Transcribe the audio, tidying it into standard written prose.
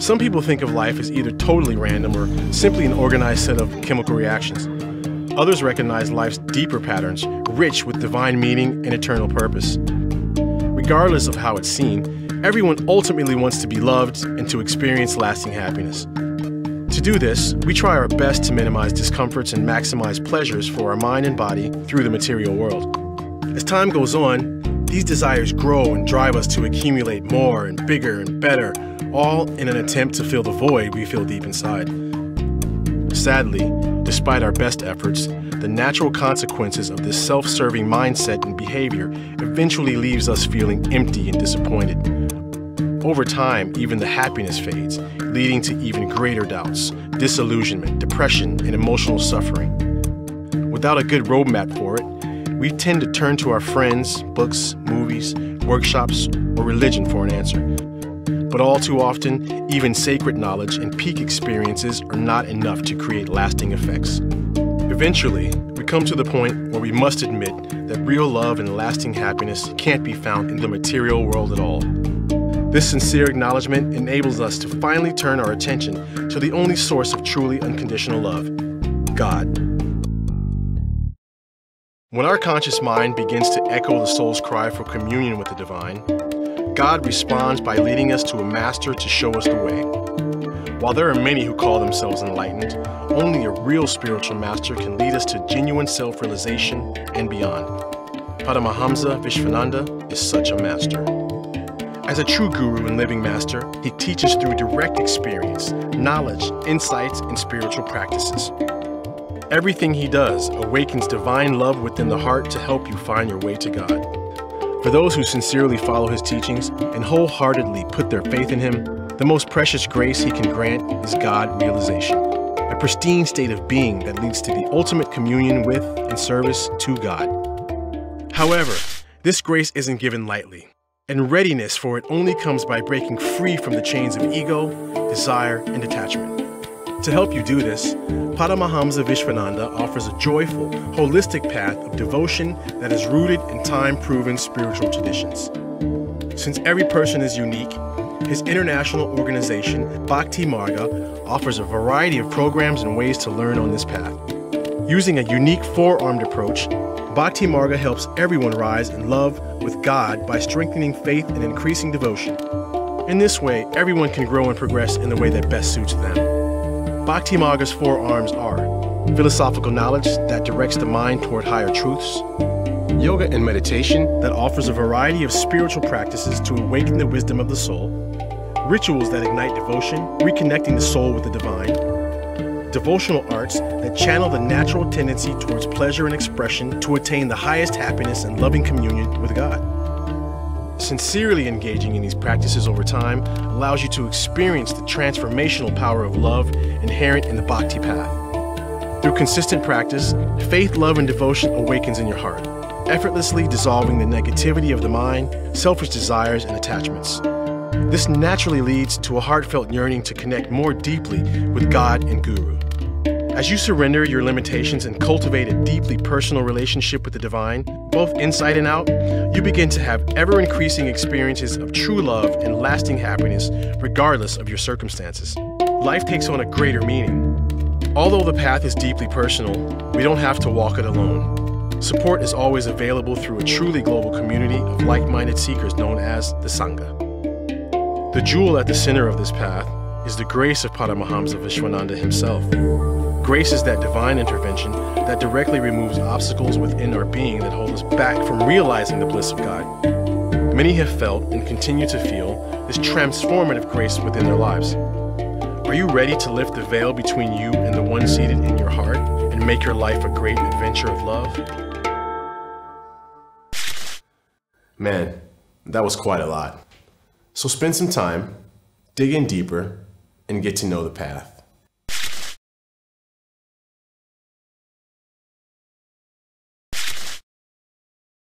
Some people think of life as either totally random or simply an organized set of chemical reactions. Others recognize life's deeper patterns, rich with divine meaning and eternal purpose. Regardless of how it's seen, everyone ultimately wants to be loved and to experience lasting happiness. To do this, we try our best to minimize discomforts and maximize pleasures for our mind and body through the material world. As time goes on, these desires grow and drive us to accumulate more and bigger and better, all in an attempt to fill the void we feel deep inside. Sadly, despite our best efforts, the natural consequences of this self-serving mindset and behavior eventually leaves us feeling empty and disappointed. Over time, even the happiness fades, leading to even greater doubts, disillusionment, depression, and emotional suffering. Without a good roadmap for it, we tend to turn to our friends, books, movies, workshops, or religion for an answer. But all too often, even sacred knowledge and peak experiences are not enough to create lasting effects. Eventually, we come to the point where we must admit that real love and lasting happiness can't be found in the material world at all. This sincere acknowledgement enables us to finally turn our attention to the only source of truly unconditional love, God. When our conscious mind begins to echo the soul's cry for communion with the divine, God responds by leading us to a master to show us the way. While there are many who call themselves enlightened, only a real spiritual master can lead us to genuine self-realization and beyond. Paramahamsa Vishwananda is such a master. As a true guru and living master, he teaches through direct experience, knowledge, insights, and spiritual practices. Everything he does awakens divine love within the heart to help you find your way to God. For those who sincerely follow his teachings and wholeheartedly put their faith in him, the most precious grace he can grant is God realization, a pristine state of being that leads to the ultimate communion with and service to God. However, this grace isn't given lightly, and readiness for it only comes by breaking free from the chains of ego, desire, and attachment. To help you do this, Paramahamsa Vishwananda offers a joyful, holistic path of devotion that is rooted in time-proven spiritual traditions. Since every person is unique, his international organization, Bhakti Marga, offers a variety of programs and ways to learn on this path. Using a unique four-armed approach, Bhakti Marga helps everyone rise in love with God by strengthening faith and increasing devotion. In this way, everyone can grow and progress in the way that best suits them. Bhakti Marga's four arms are philosophical knowledge that directs the mind toward higher truths, yoga and meditation that offers a variety of spiritual practices to awaken the wisdom of the soul, rituals that ignite devotion, reconnecting the soul with the divine, devotional arts that channel the natural tendency towards pleasure and expression to attain the highest happiness and loving communion with God. Sincerely engaging in these practices over time allows you to experience the transformational power of love inherent in the Bhakti path. Through consistent practice, faith, love, and devotion awakens in your heart, effortlessly dissolving the negativity of the mind, selfish desires, and attachments. This naturally leads to a heartfelt yearning to connect more deeply with God and Guru. As you surrender your limitations and cultivate a deeply personal relationship with the divine, both inside and out, you begin to have ever-increasing experiences of true love and lasting happiness, regardless of your circumstances. Life takes on a greater meaning. Although the path is deeply personal, we don't have to walk it alone. Support is always available through a truly global community of like-minded seekers known as the Sangha. The jewel at the center of this path is the grace of Paramahamsa Vishwananda himself. Grace is that divine intervention that directly removes obstacles within our being that hold us back from realizing the bliss of God. Many have felt and continue to feel this transformative grace within their lives. Are you ready to lift the veil between you and the one seated in your heart and make your life a great adventure of love? Man, that was quite a lot. So spend some time, dig in deeper, and get to know the path.